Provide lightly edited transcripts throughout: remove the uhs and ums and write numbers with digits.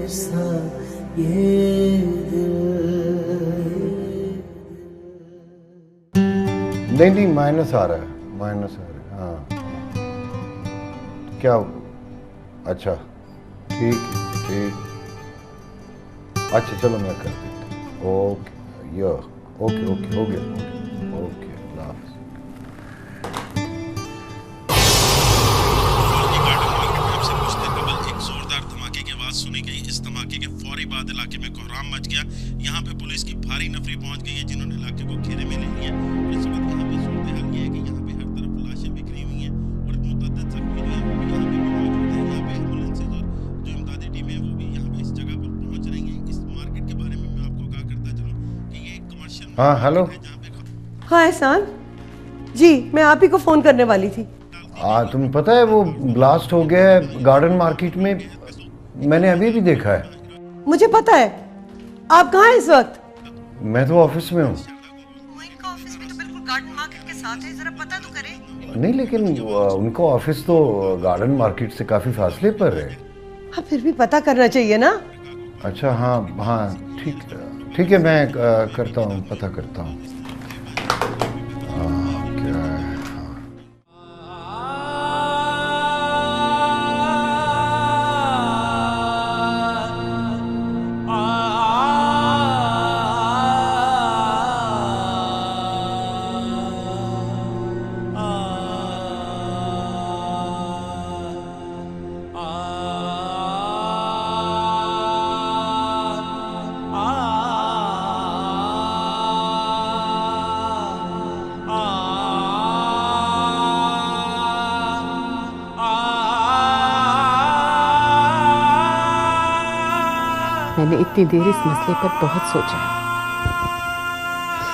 सा ये नहीं नहीं, माइनस आ रहा है, माइनस आ रहा है। हाँ क्या? अच्छा ठीक ठीक। अच्छा चलो मैं कर देता हूँ। ओके या ओके ओके हो गया ओके अल्लाह हाफ़िज़। सुनी गई। इस धमाके के फौरी बाद इलाके में कोहराम मच गया। यहाँ पे पुलिस की भारी नफरी पहुंच गई है, जिन्होंने इलाके को घेरे में ले लिया। और इस वक्त यहाँ पे सूरत हाल ये है कि यहाँ पे हर तरफ लाशें बिखरी हुई हैं और मुतअद्दिद जख्मी जो है वो भी यहाँ पे भी मौजूद हैं। यहाँ पे एम्बुलेंसेज और जो इमदादी टीमें हैं वो भी यहाँ पे इस जगह पर पहुंच रही हैं। इस मार्केट के बारे में मैं आपको आगाह करता चलूँ कि ये एक कमर्शियल हाँ हेलो। हाँ एहसान जी, मैं आप ही को फोन करने वाली थी। तुम्हें पता है वो ब्लास्ट हो गया है गार्डन मार्केट में, मैंने अभी भी देखा है। मुझे पता है। आप कहाँ हैं इस वक्त? मैं तो ऑफिस में हूँ। इनका ऑफिस भी तो बिल्कुल गार्डन मार्केट के साथ है, जरा पता तो करें। नहीं लेकिन उनका ऑफिस तो गार्डन मार्केट से काफी फासले पर है। हाँ फिर भी पता करना चाहिए ना। अच्छा हाँ हाँ ठीक ठीक है, मैं करता हूँ, पता करता हूँ। क्या है? मैंने इतनी देर इस मसले पर बहुत सोचा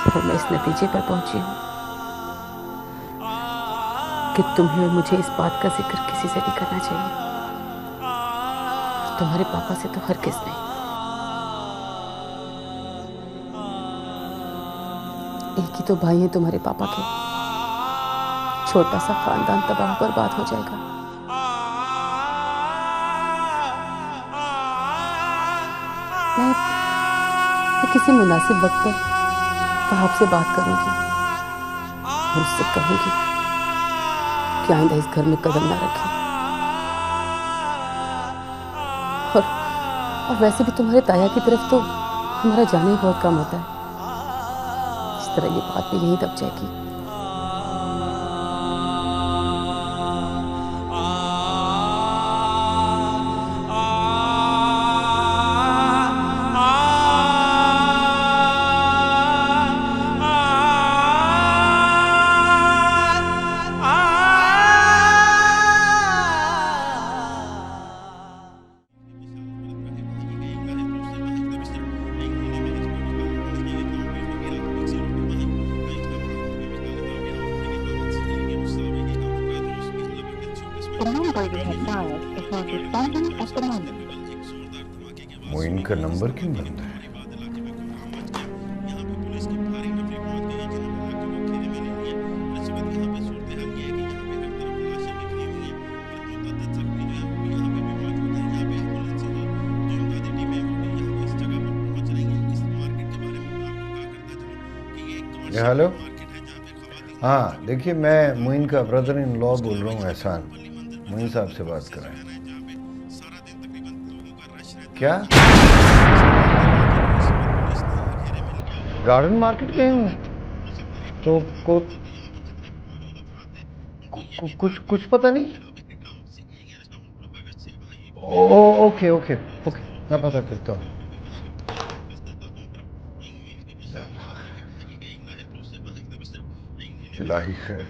और मैं इस नतीजे पर पहुंची हूं कि तुम्हें और मुझे इस बात का जिक्र किसी से नहीं करना चाहिए, और तुम्हारे पापा से तो हरगिज़ नहीं। एक ही तो भाई हैं तुम्हारे पापा के, छोटा सा खानदान तबाह बर्बाद हो जाएगा। मैं किसी मुनासिब वक्त पर वहाब से बात करूंगी और उससे कहूंगी कि आइंदा इस घर में कदम ना रखें। और वैसे भी तुम्हारे ताया की तरफ तो हमारा जाना ही बहुत कम होता है, इस तरह ये बात भी यहीं दब जाएगी। मोइन का नंबर क्यों बंद है? हेलो। हाँ देखिए, मैं मोइन का ब्रदर इन लॉ बोल रहा हूँ, एहसान। मोइन साहब से बात कर रहे हैं। क्या गार्डन मार्केट गए हूँ तो कुछ पता नहीं। ओके ओके ओके, मैं पता करता हूँ। इलाही खैर।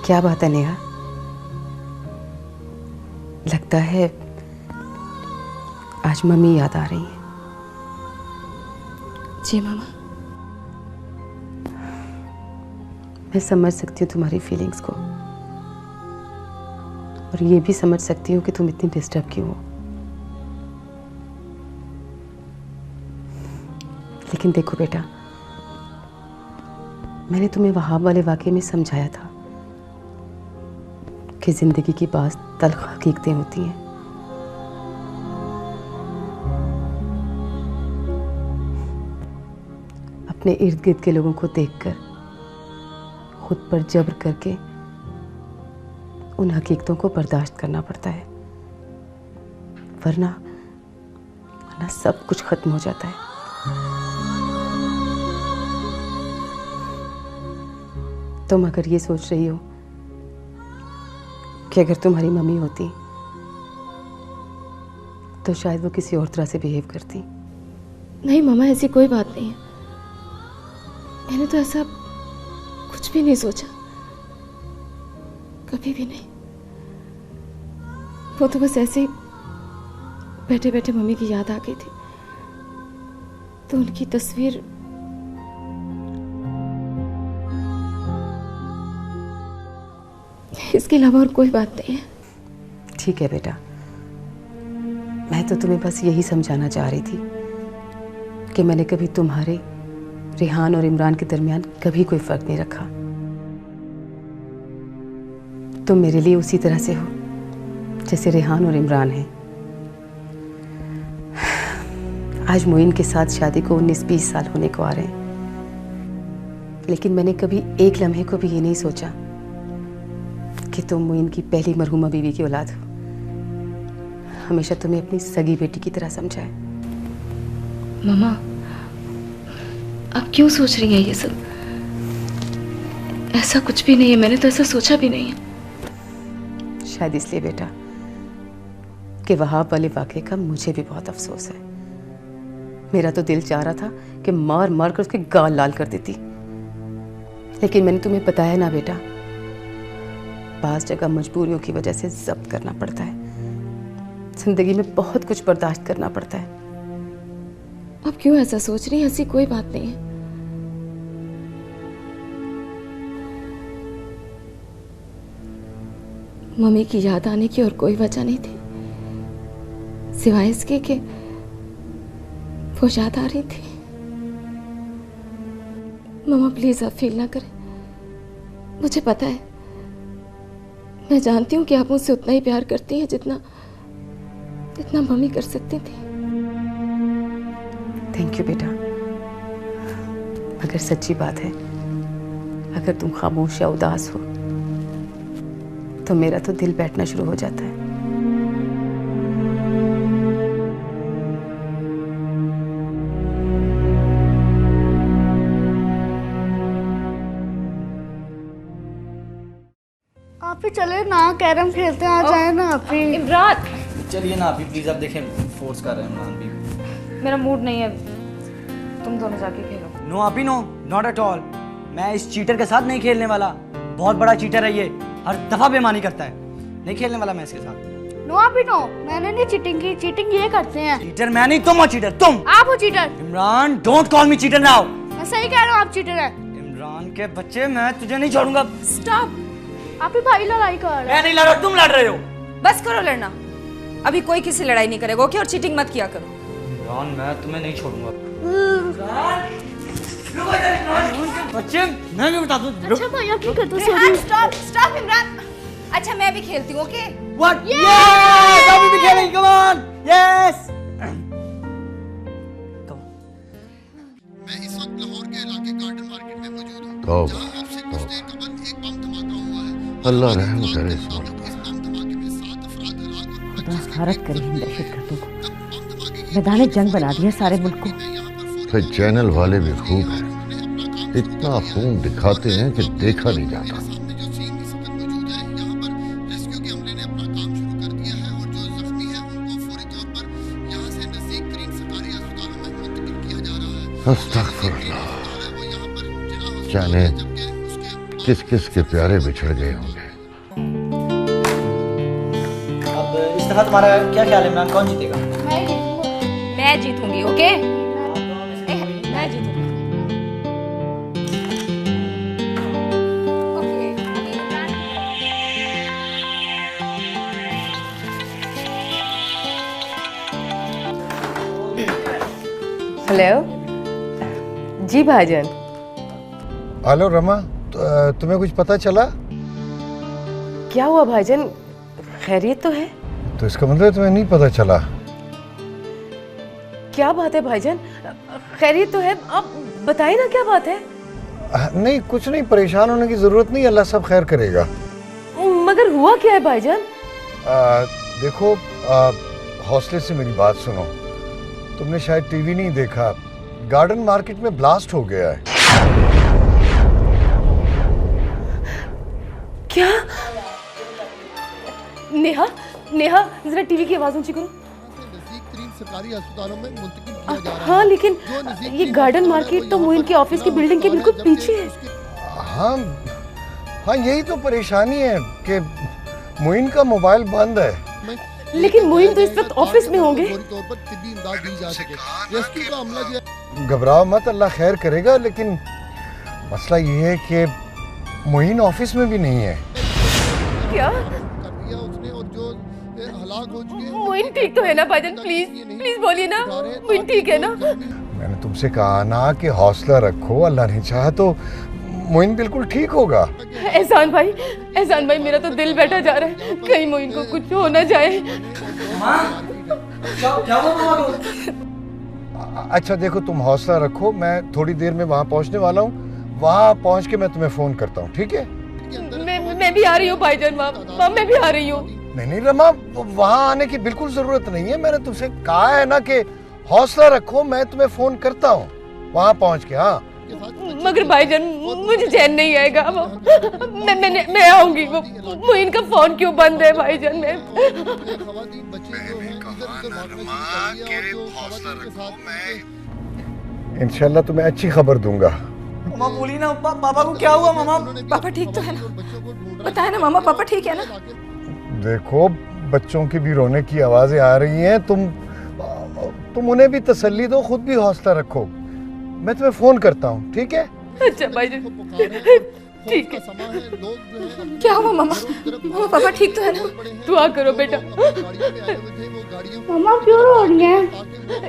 क्या बात है नेहा? लगता है आज मम्मी याद आ रही है। जी मामा। मैं समझ सकती हूँ तुम्हारी फीलिंग्स को, और ये भी समझ सकती हूँ कि तुम इतनी डिस्टर्ब क्यों हो। लेकिन देखो बेटा, मैंने तुम्हें वहाब वाले वाकये में समझाया था कि जिंदगी की बात तल्ख हकीकतें होती हैं। अपने इर्द गिर्द के लोगों को देखकर खुद पर जबर करके उन हकीकतों को बर्दाश्त करना पड़ता है, वरना सब कुछ खत्म हो जाता है। तुम अगर ये सोच रही हो कि अगर तुम्हारी मम्मी होती तो शायद वो किसी और तरह से बिहेव करती। नहीं मामा, ऐसी कोई बात नहीं है। मैंने तो ऐसा कुछ भी नहीं सोचा, कभी भी नहीं। वो तो बस ऐसे ही बैठे बैठे मम्मी की याद आ गई थी, तो उनकी तस्वीर इसके अलावा और कोई बात नहीं है। ठीक है बेटा, मैं तो तुम्हें बस यही समझाना चाह रही थी कि मैंने कभी तुम्हारे, रेहान और इमरान के दरमियान कभी कोई फर्क नहीं रखा। तुम मेरे लिए उसी तरह से हो जैसे रेहान और इमरान हैं। आज मोइन के साथ शादी को 19-20 साल होने को आ रहे हैं, लेकिन मैंने कभी एक लम्हे को भी ये नहीं सोचा कि तुम मोइन की पहली मरहूमा बीवी की औलाद हो। हमेशा तुम्हें अपनी सगी बेटी की तरह समझा है। मामा, आप क्यों सोच रही हैं ये सब? ऐसा कुछ भी नहीं है, मैंने तो ऐसा सोचा भी नहीं है। शायद इसलिए बेटा कि वहाब वाले वाक़े का मुझे भी बहुत अफसोस है। मेरा तो दिल चाह रहा था कि मार मार कर उसके गाल लाल कर देती, लेकिन मैंने तुम्हें बताया ना बेटा, बाज़ जगह मजबूरियों की वजह से जब्त करना पड़ता है। जिंदगी में बहुत कुछ बर्दाश्त करना पड़ता है। आप क्यों ऐसा सोच रही हैं? ऐसी कोई बात नहीं है। मम्मी की याद आने की और कोई वजह नहीं थी, सिवाय इसके कि वो याद आ रही थी। मम्मा प्लीज आप फील ना करें, मुझे पता है, मैं जानती हूँ कि आप मुझसे उतना ही प्यार करती हैं जितना मम्मी कर सकती थी। थैंक यू बेटा, मगर सच्ची बात है, अगर तुम खामोश या उदास हो तो मेरा तो दिल बैठना शुरू हो जाता है। आप ही चले ना, कैरम खेलते हैं, आ जाए ना आप ही। इमरान चलिए ना आप ही प्लीज, आप देखें फोर्स कर रहे हैं इमरान भी। मेरा मूड नहीं है, तुम दोनों जाके खेलो। नो आप ही नो, नॉट एट ऑल। मैं इस चीटर के साथ नहीं खेलने वाला, बहुत बड़ा चीटर है ये, हर दफा बेईमानी करता है, नहीं खेलने वाला मैं इसके साथ। नो आप ही नो, मैंने नहीं चीटिंग की, चीटिंग ये करते हैं। चीटर मैं नहीं, तुम हो चीटर, तुम। आप हो cheater. Imran don't call me cheater now. मैं सही कह रहा हूँ, आप चीटर हैं। इमरान के बच्चे, मैं तुझे नहीं छोड़ूंगा। स्टॉप। आप ही भाई लड़ाई कर रहे हैं। मैं नहीं लड़ रहा, तुम लड़ रहे हो। बस करो लड़ना, अभी कोई किसी लड़ाई नहीं करेगा, ओके? और चीटिंग मत किया करो। इमरान मैं तुम्हें नहीं छोड़ूंगा। बच्चे मैं भी बता दूं। अच्छा भाई आप क्या करते हो? सॉरी। Stop stop Imran. अच्छा मैं भी खेलती हूँ, ओके? What? Yes! अभी भी खेलेंगे, come on! Yes! मैं इस वक्त लाहौर के इलाके गार्डन मार्केट में मौजूद हूँ, जहाँ आपसे कुछ देर कबल एक बम धमाका हुआ है। अल्लाह रहम करे इस मुल्क। इस बम धमाके में 7 अफराद हलाक और 25 भारत करे इन दहशतगर्दों को, मैदान जंग बना दिया सारे मुल्क को। फिर चैनल वाले भी खूब हैं, इतना खून दिखाते हैं कि देखा नहीं जाता। अस्तगफिरुल्लाह। जाने किस किस के प्यारे बिछड़ गए होंगे। अब इस दफा तुम्हारा क्या ख्याल है इमरान, कौन जीतेगा? मैं जीतूंगी, ओके? मैं जीतूंगी। हेलो जी भाईजान। हेलो रमा, तुम्हें कुछ पता चला? क्या हुआ भाईजान, खैरियत तो है? तो इसका मतलब तुम्हें नहीं पता चला? क्या बात है भाईजान, खैरियत तो है, आप बताइए ना क्या बात है। नहीं कुछ नहीं, परेशान होने की जरूरत नहीं, अल्लाह सब खैर करेगा। मगर हुआ क्या है भाईजान? देखो हौसले से मेरी बात सुनो। तुमने शायद टीवी नहीं देखा, गार्डन मार्केट में ब्लास्ट हो गया है। क्या? नेहा नेहा जरा टीवी की आवाज ऊंची करो। सरकारी अस्पतालों में मुंतकिल किया जा रहा है। हाँ लेकिन ये गार्डन मार्केट तो मोइन के ऑफिस की बिल्डिंग के बिल्कुल पीछे है। हाँ हाँ यही तो परेशानी है कि मोइन का मोबाइल बंद है। लेकिन मोइन तो इस वक्त ऑफिस में होंगे। घबराओ मत, अल्लाह खैर करेगा, लेकिन मसला ये है कि मोइन ऑफिस में भी नहीं है। क्या? मोइन ठीक तो है ना भाईजान? प्लीज प्लीज बोलिए ना, मोइन ठीक है ना? मैंने तुमसे कहा ना कि हौसला रखो, अल्लाह ने चाहा तो मोइन बिल्कुल ठीक होगा। एहसान भाई मेरा तो दिल बैठा जा रहा है, कहीं मोइन को कुछ हो ना जाए। अच्छा देखो तुम हौसला रखो, मैं थोड़ी देर में वहाँ पहुँचने वाला हूँ, वहाँ पहुँच के मैं तुम्हें फोन करता हूँ, ठीक है? मैं भी आ रही हूँ भाईजान, वहाँ मैं भी आ रही हूँ। नहीं रमा, वहाँ आने की बिल्कुल जरूरत नहीं है, मैंने तुमसे कहा है ना कि हौसला रखो, मैं तुम्हें फोन करता हूँ वहाँ पहुँच के। हाँ मगर भाईजान मुझे चैन नहीं आएगा, मैं आऊंगी। वो इनका फोन क्यों बंद है भाईजान? इंशाल्लाह तुम्हें अच्छी खबर दूंगा। मामा बोली ना, पापा को क्या हुआ? मामा पापा ठीक तो है ना? बताए ना मामा, पापा ठीक है ना? देखो बच्चों की भी रोने की आवाजें आ रही हैं, तुम उन्हें भी तसल्ली दो, खुद भी हौसला रखो, मैं तुम्हें फोन करता हूँ, ठीक है? अच्छा भाईजान ठीक है। क्या हुआ मामा? मामा पापा ठीक तो है ना? दुआ करो बेटा। मामा क्यों रो रही हैं?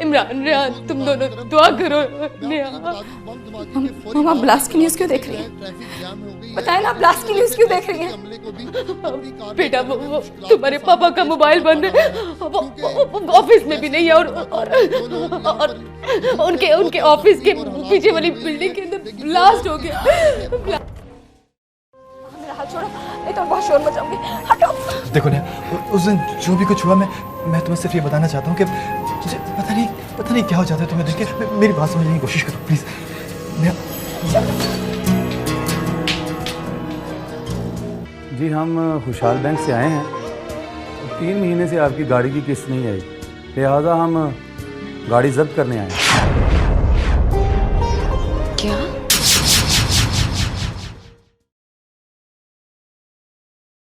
इमरान रेहान तुम दोनों दुआ करो। मामा ब्लास्ट की न्यूज़ क्यों देख रही हैं? बताए ना, ब्लास्ट की न्यूज़ क्यों देख रही हैं? बेटा वो तुम्हारे पापा का मोबाइल बंद है, वो ऑफिस में भी नहीं है, और उनके ऑफिस के पीछे वाली बिल्डिंग के अंदर ब्लास्ट हो गया। हाथ छोड़ो, नहीं तो बहुत शोर मचाऊंगी, हटो। देखो ना, उस दिन जो भी कुछ हुआ, मैं तुम्हें सिर्फ ये बताना चाहता हूँ कि मुझे पता नहीं क्या हो जाता है तुम्हें देख के। मेरी बात समझने की कोशिश करो प्लीज। जी हम खुशहाल बैंक से आए हैं, 3 महीने से आपकी गाड़ी की किस्त नहीं आई, लिहाजा हम गाड़ी जब्त करने आए हैं।